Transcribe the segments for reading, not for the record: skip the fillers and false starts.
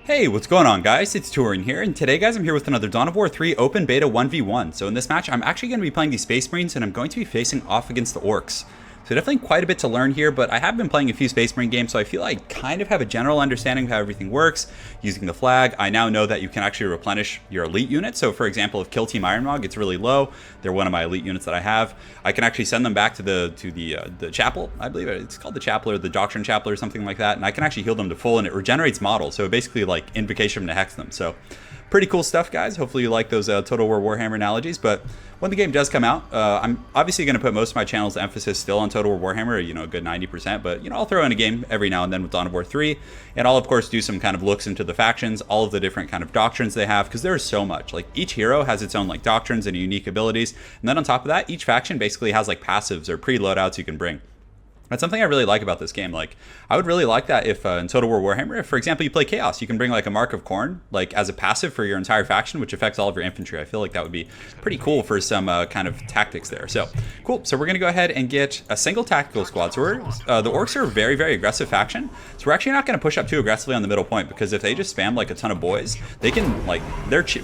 Hey, what's going on, guys? It's Turin here, and today, guys, I'm here with another Dawn of War 3 Open Beta 1v1. So in this match, I'm actually going to be playing the Space Marines, and I'm going to be facing off against the Orks. So definitely quite a bit to learn here, but I have been playing a few Space Marine games, so I feel I kind of have a general understanding of how everything works. Using the flag, I now know that you can actually replenish your elite unit. So for example, if Kill Team Ironmog gets really low, they're one of my elite units that I have. I can actually send them back to the chapel. I believe it's called the chapel or the Doctrine Chapel or something like that, and I can actually heal them to full, and it regenerates models. So basically like Invocation to Hex them. So pretty cool stuff, guys. Hopefully you like those Total War Warhammer analogies. But when the game does come out, I'm obviously going to put most of my channel's emphasis still on Total War Warhammer, a good 90%. But, I'll throw in a game every now and then with Dawn of War 3. And I'll, of course, do some kind of looks into the factions, all of the different kind of doctrines they have, because there's so much. Like, each hero has its own, like, doctrines and unique abilities. And then on top of that, each faction basically has, like, passives or pre-loadouts you can bring. That's something I really like about this game. Like, I would really like that if in Total War Warhammer, if, for example, you play Chaos, you can bring like a Mark of Khorne, like as a passive for your entire faction, which affects all of your infantry. I feel like that would be pretty cool for some kind of tactics there. So, cool. So we're going to go ahead and get a single tactical squad. So the Orks are a very, very aggressive faction. So we're actually not going to push up too aggressively on the middle point, because if they just spam like a ton of BOYZ, they can like,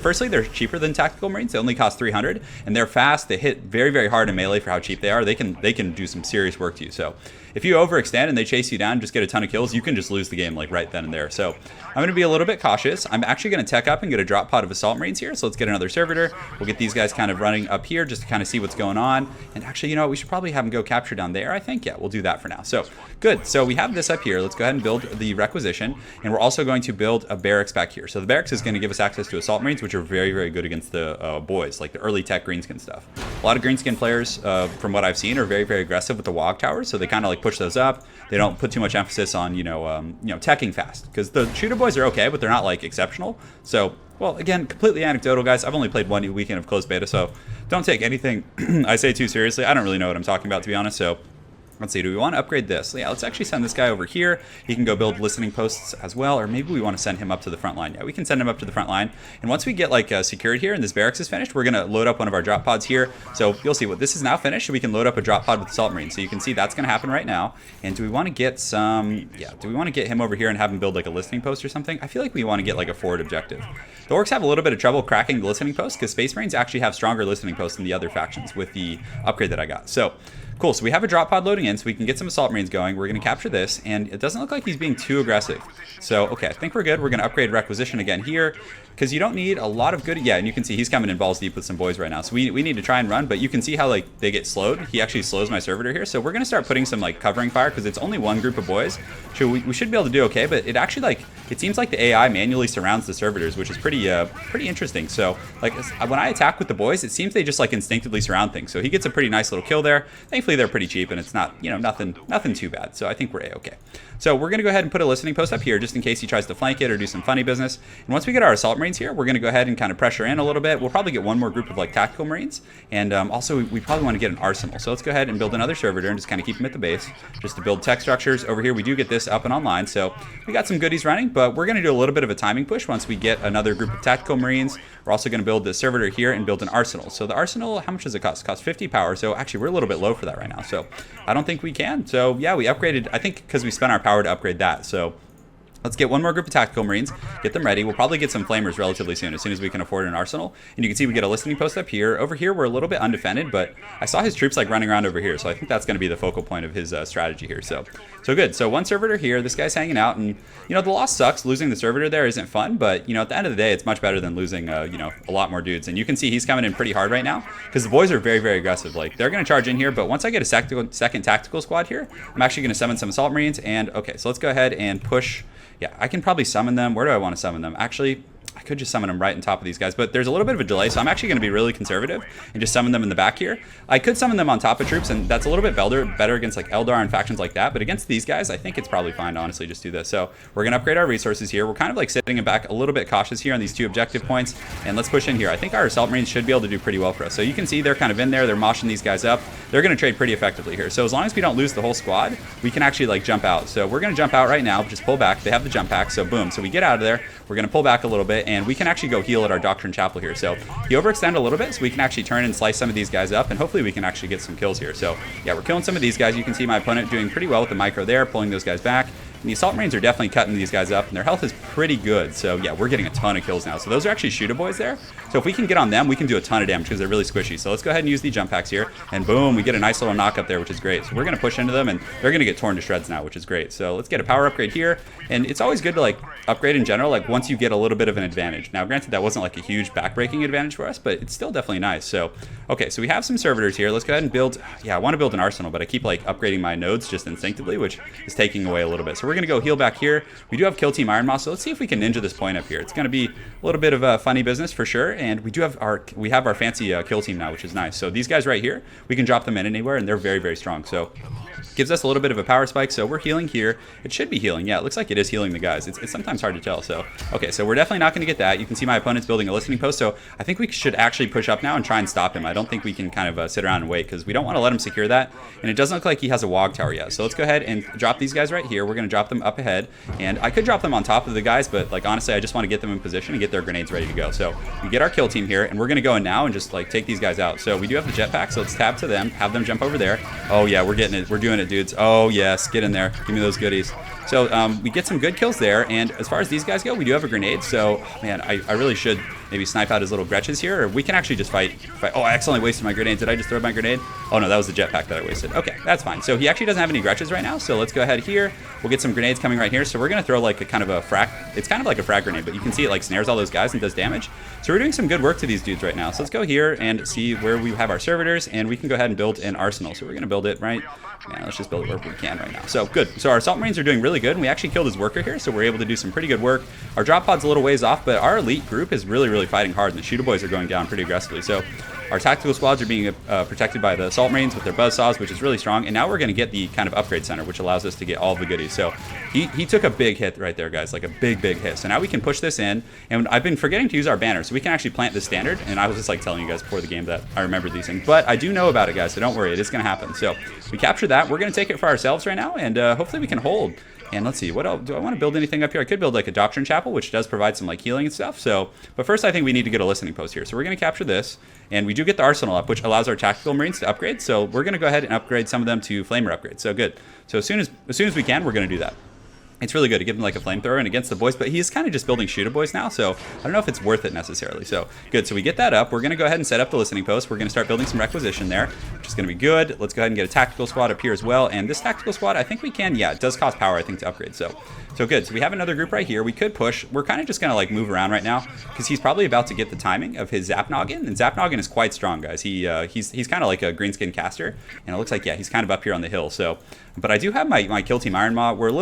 firstly, they're cheaper than tactical Marines. They only cost 300, and they're fast. They hit very, very hard in melee for how cheap they are. They can do some serious work to you. So if you overextend and they chase you down and just get a ton of kills, you can just lose the game like right then and there. So I'm going to be a little bit cautious. I'm actually going to tech up and get a drop pod of Assault Marines here. So let's get another servitor. We'll get these guys kind of running up here just to kind of see what's going on. And actually, we should probably have them go capture down there, I think. Yeah, we'll do that for now. So good. So we have this up here. Let's go ahead and build the requisition. And we're also going to build a barracks back here. So the barracks is going to give us access to Assault Marines, which are very, very good against the BOYZ, like the early tech greenskin stuff. A lot of greenskin players, from what I've seen, are very, very aggressive with the WOG towers. So they kind of like push those up. They don't put too much emphasis on, teching fast, because the shooter boys are okay, but they're not like exceptional. So, well, again, completely anecdotal, guys. I've only played one weekend of closed beta, so don't take anything I say too seriously. I don't really know what I'm talking about, to be honest. So let's see, do we want to upgrade this? Yeah, let's actually send this guy over here. He can go build listening posts as well, or maybe we want to send him up to the front line. Yeah, we can send him up to the front line. And once we get like secured here and this barracks is finished, we're going to load up one of our drop pods here. So you'll see what this is now finished. So we can load up a drop pod with Assault Marines. So you can see that's going to happen right now. And do we want to get some, do we want to get him over here and have him build like a listening post or something? I feel like we want to get like a forward objective. The Orks have a little bit of trouble cracking the listening post, because Space Marines actually have stronger listening posts than the other factions with the upgrade that I got. So cool, so we have a drop pod loading in, so we can get some Assault Marines going. We're going to capture this, and it doesn't look like he's being too aggressive. So, okay, I think we're good. We're going to upgrade Requisition again here, because you don't need a lot of good... Yeah, and you can see he's coming in balls deep with some BOYZ right now. So we need to try and run, but you can see how, like, they get slowed. He actually slows my servitor here. So we're going to start putting some, like, covering fire, because it's only one group of BOYZ. So we should be able to do okay, but it actually, like, it seems like the AI manually surrounds the servitors, which is pretty interesting. So, like, when I attack with the BOYZ, it seems they just, like, instinctively surround things. So he gets a pretty nice little kill there. Thankfully, they're pretty cheap, and it's not, nothing too bad. So I think we're A-okay. So we're going to go ahead and put a listening post up here just in case he tries to flank it or do some funny business. And once we get our Assault Marines here, we're going to go ahead and kind of pressure in a little bit. We'll probably get one more group of like tactical Marines. And also we probably want to get an arsenal. So let's go ahead and build another servitor and just kind of keep them at the base just to build tech structures. Over here we do get this up and online. So we got some goodies running, but we're going to do a little bit of a timing push once we get another group of tactical Marines. We're also going to build the servitor here and build an arsenal. So the arsenal, how much does it cost? It costs 50 power. So actually we're a little bit low for that right now. So I don't think we can. So yeah, we upgraded, I think, because we spent our power to upgrade that. So let's get one more group of tactical Marines, get them ready. We'll probably get some flamers relatively soon as we can afford an arsenal. And you can see we get a listening post up here. Over here, we're a little bit undefended, but I saw his troops like running around over here. So I think that's going to be the focal point of his strategy here. So good. So one servitor here. This guy's hanging out, and the loss sucks. Losing the servitor there isn't fun, but at the end of the day, it's much better than losing a lot more dudes. And you can see he's coming in pretty hard right now because the BOYZ are very, very aggressive. Like, they're going to charge in here, but once I get a second tactical squad here, I'm actually going to summon some Assault Marines. And okay, so let's go ahead and push. Yeah, I can probably summon them. Where do I want to summon them? Actually, I could just summon them right on top of these guys, but there's a little bit of a delay, so I'm actually going to be really conservative and just summon them in the back here. I could summon them on top of troops, and that's a little bit better against like Eldar and factions like that, but against these guys, I think it's probably fine to honestly just do this. So we're going to upgrade our resources here. We're kind of like sitting back a little bit cautious here on these two objective points, and let's push in here. I think our Assault Marines should be able to do pretty well for us. So you can see they're kind of in there. They're moshing these guys up. They're going to trade pretty effectively here. So as long as we don't lose the whole squad, we can actually like jump out. So we're going to jump out right now, just pull back. They have the jump pack, so boom. So we get out of there. We're going to pull back a little bit, and we can actually go heal at our Doctrine Chapel here. So he overextend a little bit, so we can actually turn and slice some of these guys up, and hopefully we can actually get some kills here. So yeah, we're killing some of these guys. You can see my opponent doing pretty well with the micro there, pulling those guys back. And the Assault Marines are definitely cutting these guys up, and their health is pretty good. So yeah, we're getting a ton of kills now. So those are actually shooter boys there. So if we can get on them, we can do a ton of damage because they're really squishy. So let's go ahead and use the jump packs here. And boom, we get a nice little knock up there, which is great. So we're going to push into them, and they're going to get torn to shreds now, which is great. So let's get a power upgrade here. And it's always good to like upgrade in general, like once you get a little bit of an advantage. Now, granted, that wasn't like a huge backbreaking advantage for us, but it's still definitely nice. So, okay, so we have some servitors here. Let's go ahead and build, yeah, I want to build an arsenal, but I keep like upgrading my nodes just instinctively, which is taking away a little bit. So we're going to go heal back here. We do have Kill Team Iron Moss, so let's see if we can ninja this point up here. It's going to be a little bit of a funny business for sure, and we do have our fancy kill team now, which is nice. So these guys right here, we can drop them in anywhere, and they're very, very strong. So gives us a little bit of a power spike. So we're healing here. It should be healing. Yeah, it looks like it is healing the guys. It's sometimes hard to tell. So okay, so we're definitely not going to get that. You can see my opponent's building a listening post. So I think we should actually push up now and try and stop him. I don't think we can kind of sit around and wait because we don't want to let him secure that. And it doesn't look like he has a WOG tower yet. So let's go ahead and drop these guys right here. We're going to drop them up ahead, and I could drop them on top of the guys, but like honestly, I just want to get them in position and get their grenades ready to go. So we get our kill team here, and we're going to go in now and just like take these guys out. So we do have the jetpack, so let's tab to them, have them jump over there. Oh yeah, we're getting it. We're doing it, dudes. Oh yes, get in there. Give me those goodies. So we get some good kills there, and as far as these guys go, we do have a grenade. So man, I really should maybe snipe out his little Gretches here, or we can actually just fight. Oh, I accidentally wasted my grenade. Did I just throw my grenade? Oh no, that was the jetpack that I wasted. Okay, that's fine. So he actually doesn't have any Gretches right now, so let's go ahead here. We'll get some grenades coming right here. So we're gonna throw like a kind of a frag. It's kind of like a frag grenade, but you can see it like snares all those guys and does damage. So we're doing some good work to these dudes right now. So let's go here and see where we have our servitors, and we can go ahead and build an arsenal. So we're gonna build it right. Man, let's just build it wherever we can right now. So good. So our Assault Marines are doing really good, and we actually killed his worker here, so we're able to do some pretty good work. Our drop pod's a little ways off, but our elite group is really, really fighting hard, and the shooter boys are going down pretty aggressively. So our tactical squads are being protected by the Assault Marines with their buzzsaws, which is really strong. And now we're going to get the kind of upgrade center, which allows us to get all the goodies. So he took a big hit right there, guys, like a big, big hit. So now we can push this in. And I've been forgetting to use our banner, so we can actually plant this standard. And I was just like telling you guys before the game that I remembered these things. But I do know about it, guys, so don't worry. It is going to happen. So we capture that. We're going to take it for ourselves right now, and hopefully we can hold. And let's see, what else? Do I want to build anything up here? I could build like a Doctrine Chapel, which does provide some like healing and stuff. So, but first I think we need to get a listening post here. So we're going to capture this, and we do get the Arsenal up, which allows our Tactical Marines to upgrade. So we're going to go ahead and upgrade some of them to Flamer upgrades. So good. So as soon as we can, we're going to do that. It's really good to give him like a flamethrower and against the boys, but he's kind of just building shooter boys now, so I don't know if it's worth it necessarily. So good, so we get that up. We're going to go ahead and set up the listening post. We're going to start building some requisition there, which is going to be good. Let's go ahead and get a tactical squad up here as well. And this tactical squad, I think we can, yeah, it does cost power, I think, to upgrade. So good. So we have another group right here. We could push. We're kind of just going to like move around right now because he's probably about to get the timing of his Zap Noggin, and Zap Noggin is quite strong, guys. He's kind of like a greenskin caster, and it looks like, yeah, he's kind of up here on the hill. So, but I do have my Kill Team Iron Maw. We're a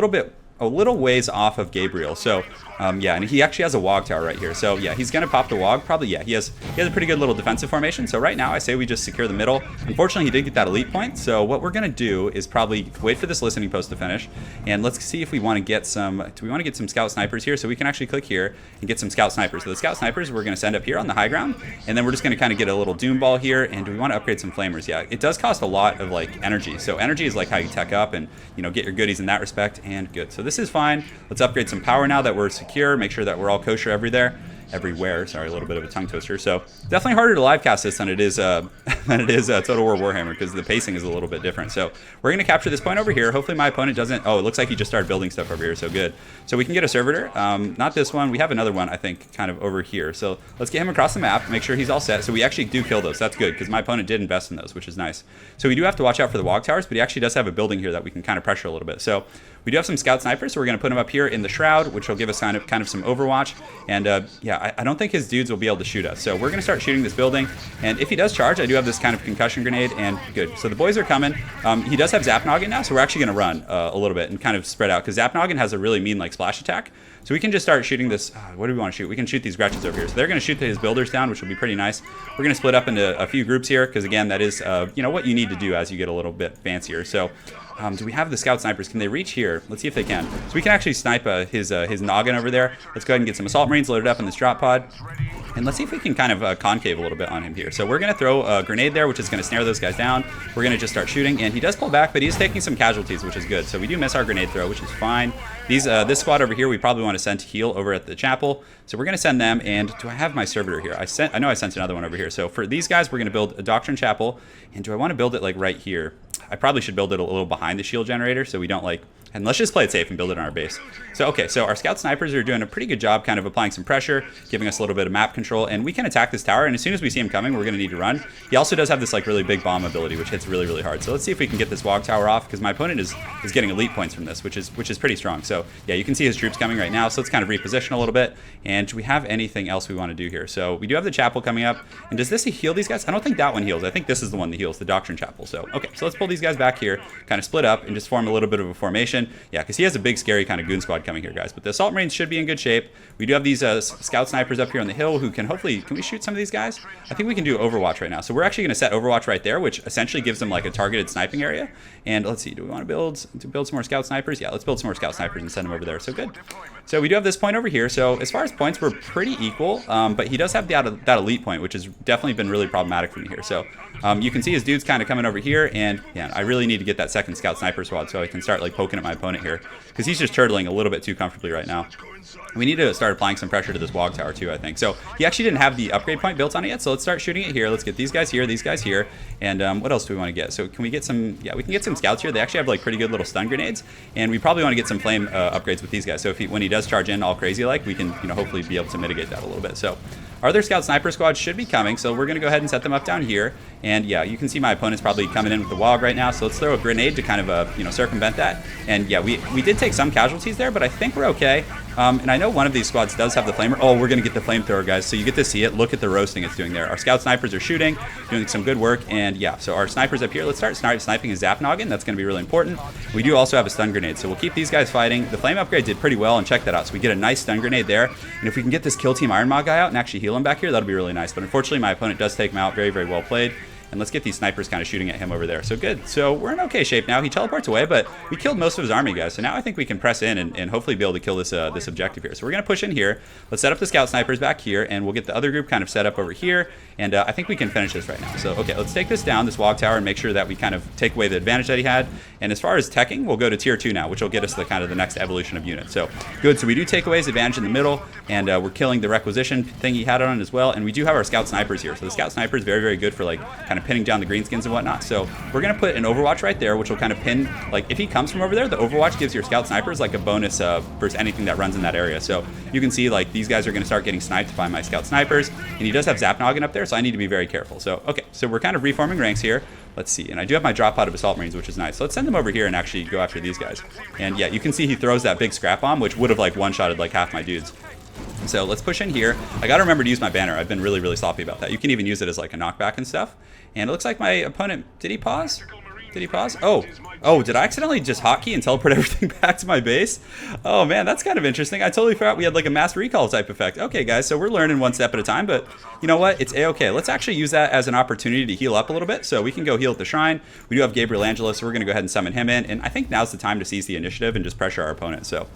little ways off of Gabriel. So yeah, and he actually has a WOG tower right here. So yeah, he's gonna pop the WOG probably. Yeah, he has a pretty good little defensive formation. So right now I say we just secure the middle. Unfortunately, he did get that elite point. So what we're gonna do is probably wait for this listening post to finish, and let's see if we want to get some. Do we want to get some scout snipers here? So we can actually click here and get some scout snipers. So the scout snipers we're gonna send up here on the high ground, and then we're just gonna kind of get a little doom ball here. And do we want to upgrade some flamers? Yeah, it does cost a lot of like energy. So energy is like how you tech up and get your goodies in that respect. And good. So this is fine. Let's upgrade some power now that we're secure. Make sure that we're all kosher everywhere. Sorry, a little bit of a tongue twister. So definitely harder to live cast this than it is Total War Warhammer because the pacing is a little bit different. So we're going to capture this point over here. Hopefully my opponent doesn't. Oh, it looks like he just started building stuff over here. So good. So we can get a servitor. Not this one. We have another one, I think, kind of over here. So let's get him across the map. Make sure he's all set. So we actually do kill those. That's good because my opponent did invest in those, which is nice. So we do have to watch out for the WOG towers, but he actually does have a building here that we can kind of pressure a little bit. So we do have some scout snipers, so we're going to put him up here in the shroud, which will give us kind of some overwatch. And yeah, I don't think his dudes will be able to shoot us. So we're going to start shooting this building. And if he does charge, I do have this kind of concussion grenade, and good. So the boys are coming. He does have Zap Noggin now, so we're actually going to run a little bit and kind of spread out because Zap Noggin has a really mean like splash attack. So we can just start shooting this. What do we want to shoot? We can shoot these Gretchens over here. So they're going to shoot his builders down, which will be pretty nice. We're going to split up into a few groups here because again, that is what you need to do as you get a little bit fancier. So do we have the scout snipers? Can they reach here? Let's see if they can. So we can actually snipe his noggin over there. Let's go ahead and get some assault marines loaded up in this drop pod. And let's see if we can kind of concave a little bit on him here. So we're going to throw a grenade there, which is going to snare those guys down. We're going to just start shooting. And he does pull back, but he's taking some casualties, which is good. So we do miss our grenade throw, which is fine. This squad over here, we probably want to send to heal over at the chapel. So we're going to send them. And do I have my servitor here? I know I sent another one over here. So for these guys, we're going to build a Doctrine Chapel. And do I want to build it like right here? I probably should build it a little behind the shield generator so we don't like And let's just play it safe and build it on our base. So, okay, so our scout snipers are doing a pretty good job kind of applying some pressure, giving us a little bit of map control, and we can attack this tower, and as soon as we see him coming, we're going to need to run. He also does have this like really big bomb ability, which hits really, really hard. So let's see if we can get this wog tower off, because my opponent is getting elite points from this, which is pretty strong. So yeah, you can see his troops coming right now, so let's kind of reposition a little bit. And do we have anything else we want to do here? So we do have the chapel coming up, and does this heal these guys? I don't think that one heals. I think this is the one that heals, the Doctrine Chapel. So okay, so let's pull these guys back here, kind of split up, and just form a little bit of a formation. Yeah, because he has a big scary kind of goon squad coming here, guys. But the assault marines should be in good shape. We do have these scout snipers up here on the hill who can hopefully, can we shoot some of these guys? I think we can do Overwatch right now. So we're actually going to set Overwatch right there, which essentially gives them like a targeted sniping area. And let's see, do we want to build some more scout snipers? Yeah, let's build some more scout snipers and send them over there. So good. So we do have this point over here. So as far as points, we're pretty equal, but he does have that elite point, which has definitely been really problematic for me here. So you can see his dude's kind of coming over here, and yeah, I really need to get that second scout sniper squad so I can start like poking at my opponent here, because he's just turtling a little bit too comfortably right now. We need to start applying some pressure to this wog tower too, I think. So he actually didn't have the upgrade point built on it yet, so let's start shooting it here. Let's get these guys here, and what else do we want to get? So can we get some, yeah, we can get some scouts here. They actually have like pretty good little stun grenades, and we probably want to get some flame upgrades with these guys. So if when he does charge in all crazy like, we can, you know, hopefully be able to mitigate that a little bit. So our other scout sniper squad should be coming, so we're going to go ahead and set them up down here. And yeah, you can see my opponent's probably coming in with the wog right now, so let's throw a grenade to kind of, you know, circumvent that. And yeah, we did take some casualties there, but I think we're okay. And I know one of these squads does have the flamer. Oh, we're going to get the flamethrower, guys, so you get to see it. Look at the roasting it's doing there. Our scout snipers are shooting, doing some good work, and yeah, so our snipers up here, let's start sniping a zap noggin. That's going to be really important. We do also have a stun grenade, so we'll keep these guys fighting. The flame upgrade did pretty well, and check that out. So we get a nice stun grenade there, and if we can get this kill team Iron Maw guy out and actually heal him back here, that'll be really nice. But unfortunately, my opponent does take him out. Very, very well played. And let's get these snipers kind of shooting at him over there. So good. So we're in okay shape now. He teleports away, but we killed most of his army, guys. So now I think we can press in and hopefully be able to kill this this objective here. So we're going to push in here. Let's set up the scout snipers back here, and we'll get the other group kind of set up over here. And I think we can finish this right now. So, okay, let's take this down, this wog tower, and make sure that we kind of take away the advantage that he had. And as far as teching, we'll go to tier 2 now, which will get us the kind of the next evolution of units. So good. So we do take away his advantage in the middle, and we're killing the requisition thing he had on as well. And we do have our scout snipers here. So the scout sniper is very, very good for like kind of pinning down the greenskins and whatnot. So we're going to put an Overwatch right there, which will kind of pin, like if he comes from over there, the Overwatch gives your scout snipers like a bonus versus anything that runs in that area. So you can see like these guys are going to start getting sniped by my scout snipers, and he does have Zap Noggin up there, so I need to be very careful. So, okay, so we're kind of reforming ranks here. Let's see, and I do have my drop out of Assault Marines, which is nice. So let's send them over here and actually go after these guys. And yeah, you can see he throws that big scrap bomb, which would have like one-shotted like half my dudes. So let's push in here. I gotta remember to use my banner. I've been really, really sloppy about that. You can even use it as like a knockback and stuff. And it looks like my opponent, did he pause? Did he pause? Oh, did I accidentally just hotkey and teleport everything back to my base? Oh man, that's kind of interesting. I totally forgot we had like a mass recall type effect. Okay guys, so we're learning one step at a time, but you know what? It's a-okay. Let's actually use that as an opportunity to heal up a little bit. So we can go heal at the shrine. We do have Gabriel Angelos, so we're gonna go ahead and summon him in. And I think now's the time to seize the initiative and just pressure our opponent. So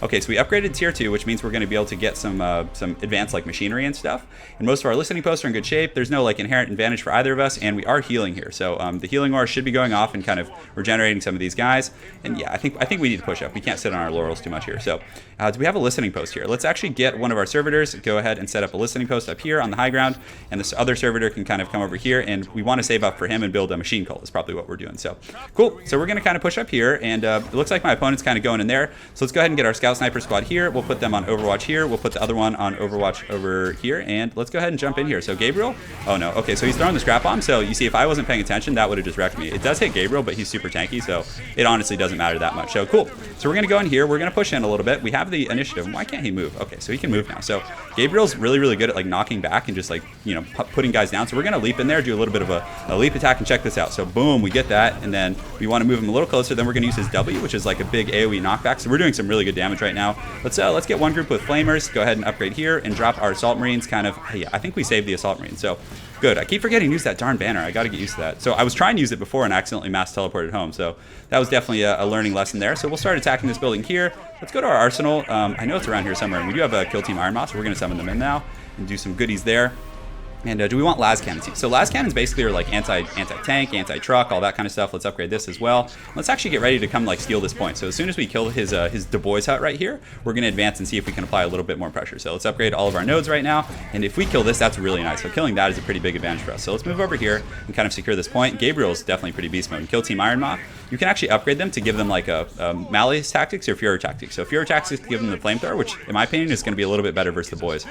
okay, so we upgraded tier 2, which means we're going to be able to get some advanced like machinery and stuff. And most of our listening posts are in good shape. There's no like inherent advantage for either of us, and we are healing here. So the healing aura should be going off and kind of regenerating some of these guys. And yeah, I think we need to push up. We can't sit on our laurels too much here. So do we have a listening post here? Let's actually get one of our servitors, go ahead and set up a listening post up here on the high ground, and this other servitor can kind of come over here, and we want to save up for him and build a machine cult is probably what we're doing. So cool. So we're going to kind of push up here, and it looks like my opponent's kind of going in there. So let's go ahead and get our scout sniper squad here. We'll put them on Overwatch here. We'll put the other one on Overwatch over here, and let's go ahead and jump in here. So Gabriel, oh no, okay, so he's throwing the scrap bomb. So you see, if I wasn't paying attention, that would have just wrecked me. It does hit Gabriel, but he's super tanky, so it honestly doesn't matter that much. So cool. So we're gonna go in here. We're gonna push in a little bit. We have the initiative. Why can't he move? Okay, so he can move now. So Gabriel's really, really good at like knocking back and just like, you know, putting guys down. So we're gonna leap in there, do a little bit of a leap attack, and check this out. So boom, we get that, and then we want to move him a little closer. Then we're gonna use his W, which is like a big AoE knockback. So we're doing some really good damage right now. Let's get one group with flamers, go ahead and upgrade here and drop our assault marines kind of, yeah, I think we saved the assault marines. So good. I keep forgetting to use that darn banner. I got to get used to that. So I was trying to use it before and accidentally mass teleported home. So that was definitely a learning lesson there. So we'll start attacking this building here. Let's go to our arsenal. I know it's around here somewhere, and we do have a kill team Iron Maw, so we're going to summon them in now and do some goodies there. And do we want las cannons? So las cannons basically are like anti-tank, anti-truck, all that kind of stuff. Let's upgrade this as well. Let's actually get ready to come like steal this point. So as soon as we kill his BOYZ hut right here, we're going to advance and see if we can apply a little bit more pressure. So let's upgrade all of our nodes right now. And if we kill this, that's really nice. So killing that is a pretty big advantage for us. So let's move over here and kind of secure this point. Gabriel's definitely pretty beast mode. Kill team Iron Maw. you can actually upgrade them to give them like a melee tactics or Fury tactics. So Fury tactics give them the flamethrower, which in my opinion is going to be a little bit better versus the BOYZ.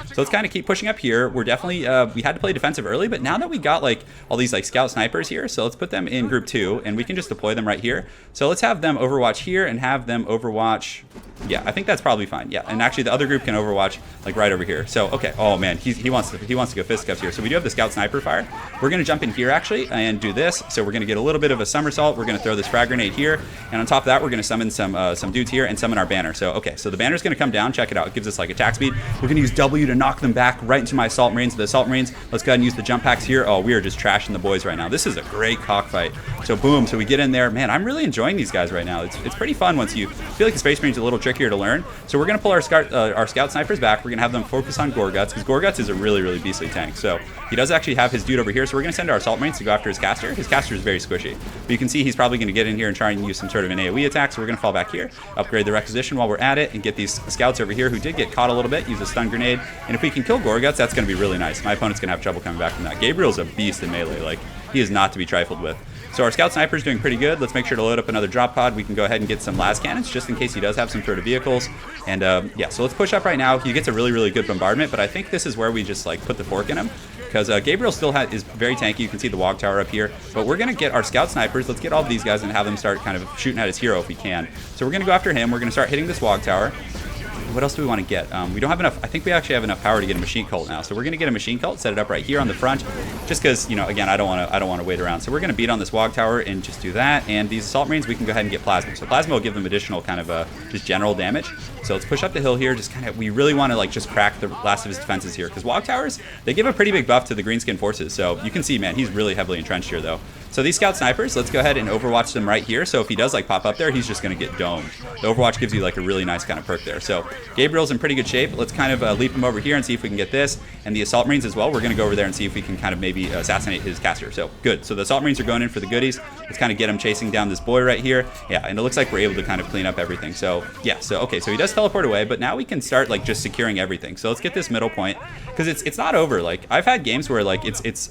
So let's kind of keep pushing up here. We're definitely, we had to play defensive early, but now that we got like all these like scout snipers here, so let's put them in group 2 and we can just deploy them right here. So let's have them overwatch here and have them overwatch. Yeah, I think that's probably fine. Yeah, and actually the other group can overwatch like right over here. So okay, oh man, he wants to go fisticuffs here. So we do have the scout sniper fire. We're gonna jump in here actually and do this. So we're gonna get a little bit of a somersault. We're gonna throw this frag grenade here, and on top of that, we're gonna summon some dudes here and summon our banner. So okay, so the banner's gonna come down. Check it out. It gives us like attack speed. We're gonna use W to knock them back right into my assault marines. The assault marines. Let's go ahead and use the jump packs here. Oh, we are just trashing the BOYZ right now. This is a great cockfight. So boom. So we get in there. Man, I'm really enjoying these guys right now. It's pretty fun once you feel like the space marines are a little trickier to learn. So we're gonna pull our scout snipers back. We're gonna have them focus on Gorguts because Gorguts is a really beastly tank. So he does actually have his dude over here. So we're gonna send our assault marines to go after his caster. His caster is very squishy, but you can see he's probably gonna get in here and try and use some sort of an AOE attack. So we're gonna fall back here, upgrade the requisition while we're at it, and get these scouts over here who did get caught a little bit. Use a stun grenade, and if we can kill Gorguts, that's gonna be really nice. My opponent's gonna have trouble coming back from that. Gabriel's a beast in melee. Like, he is not to be trifled with. So our scout sniper is doing pretty good. Let's make sure to load up another drop pod. We can go ahead and get some las cannons just in case he does have some sort of vehicles. And yeah, so let's push up right now. He gets a really good bombardment, but I think this is where we just like put the fork in him, because Gabriel still is very tanky. You can see the wog tower up here, but we're gonna get our scout snipers. Let's get all of these guys and have them start kind of shooting at his hero if we can. So we're gonna go after him. We're gonna start hitting this wog tower. What else do we want to get? We don't have enough. I think we actually have enough power to get a machine cult now. So we're going to get a machine cult, set it up right here on the front, just because, you know, again, I don't want to wait around. So we're going to beat on this wog tower and just do that. And these assault marines, we can go ahead and get plasma. So plasma will give them additional kind of just general damage. So let's push up the hill here. Just kind of, we really want to like just crack the last of his defenses here, because wog towers, they give a pretty big buff to the greenskin forces. So you can see, man, he's really heavily entrenched here though. So these scout snipers, let's go ahead and overwatch them right here. So if he does like pop up there, he's just going to get domed. The overwatch gives you like a really nice kind of perk there. So Gabriel's in pretty good shape. Let's kind of leap him over here and see if we can get this. And the assault marines as well. We're going to go over there and see if we can kind of maybe assassinate his caster. So good. So the assault marines are going in for the goodies. Let's kind of get him chasing down this boy right here. Yeah, and it looks like we're able to kind of clean up everything. So yeah, so okay, so he does teleport away, but now we can start like just securing everything. So let's get this middle point, because it's not over. Like, I've had games where like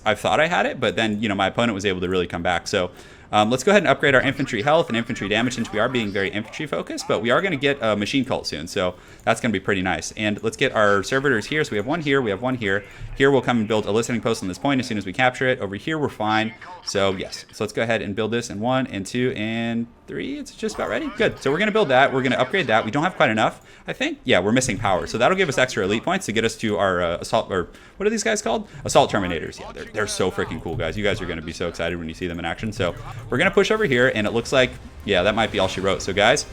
I've thought I had it, but then, you know, my opponent was able to really come back. So let's go ahead and upgrade our infantry health and infantry damage, since we are being very infantry focused, but we are going to get a machine cult soon, so that's going to be pretty nice. And let's get our servitors here. So we have one here, we have one here. Here we'll come and build a listening post on this point as soon as we capture it. Over here we're fine. So yes, so let's go ahead and build this in 1 and 2 and 3. It's just about ready. Good. So we're going to build that. We're going to upgrade that. We don't have quite enough, I think. Yeah, we're missing power. So that'll give us extra elite points to get us to our assault, or what are these guys called? Assault terminators. Yeah, they're so freaking cool, guys. You guys are going to be so excited when you see them in action. So we're going to push over here, and it looks like, yeah, that might be all she wrote. So guys,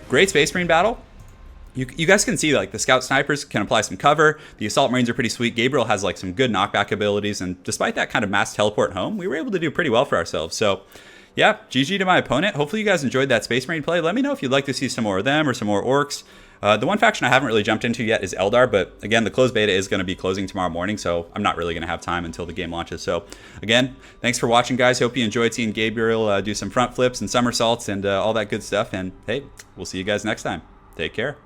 great Space Marine battle. You guys can see like the scout snipers can apply some cover. The assault marines are pretty sweet. Gabriel has like some good knockback abilities, and despite that kind of mass teleport home, we were able to do pretty well for ourselves. So yeah, GG to my opponent. Hopefully you guys enjoyed that Space Marine play. Let me know if you'd like to see some more of them or some more orcs. The one faction I haven't really jumped into yet is Eldar, but again, the closed beta is going to be closing tomorrow morning, so I'm not really going to have time until the game launches. So again, thanks for watching, guys. Hope you enjoyed seeing Gabriel do some front flips and somersaults and all that good stuff. And hey, we'll see you guys next time. Take care.